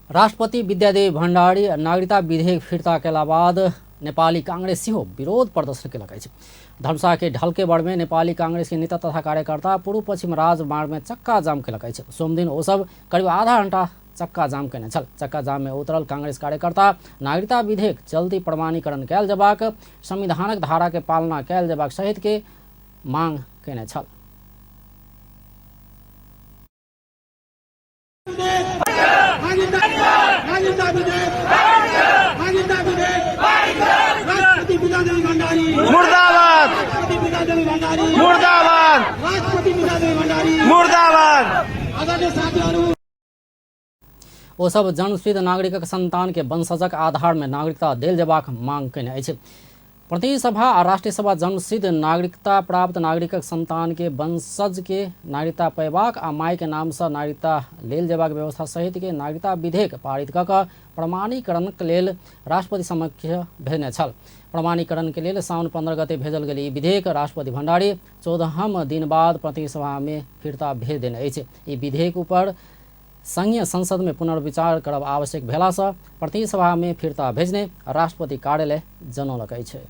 राष्ट्रपति विद्यादेवी भण्डारी नागरिकता विधेयक फिर्ता केला बाद नेपाली कांग्रेस सेहो विरोध प्रदर्शन केलकै छ। धनुषा के ढलकेबड़ में नेपाली कांग्रेस के नेता तथा कार्यकर्ता पूर्व पश्चिम राजमार्ग में चक्का जाम केलकै छ। सोमदिन ओ सब करीब आधा घंटा चक्का जाम केने छल। चक्का जाम में उतरल कांग्रेस कार्यकर्ता नागरिकता विधेयक जल्दी प्रमाणीकरण कैल जबाक, संविधानक धारा के पालना कैल जबाक सहित के मांग केने छल। मुर्दाबाद मुर्दाबाद मुर्दाबाद। ओ सब जन्मसिद्ध नागरिकक संतान के वंशजक आधार में नागरिकता देल जबाक मांग केने अछि। प्रतिनिधि सभा और राष्ट्रीय सभा जन्मसिद्ध नागरिकता प्राप्त नागरिकक संतान के वंशज के नागरिकता पैबाक आ माय के नाम से नागरिकता लेल जबाक व्यवस्था सहित के नागरिकता विधेयक पारित कऽ कऽ प्रमाणीकरण के लेल राष्ट्रपति समक्ष भेजने छल। प्रमाणीकरण के लिए साउन 15 गते भेजल गेल ई विधेयक राष्ट्रपति भण्डारी 14 दिन बाद प्रतिनिधि सभा में फिर्ता भेज देने अछि। ई विधेयक ऊपर संघीय संसद में पुनर्विचार करब आवश्यक भेला से प्रतिनिधि सभा में फिर्ता भेजने राष्ट्रपति कार्यालय जनौलक अछि।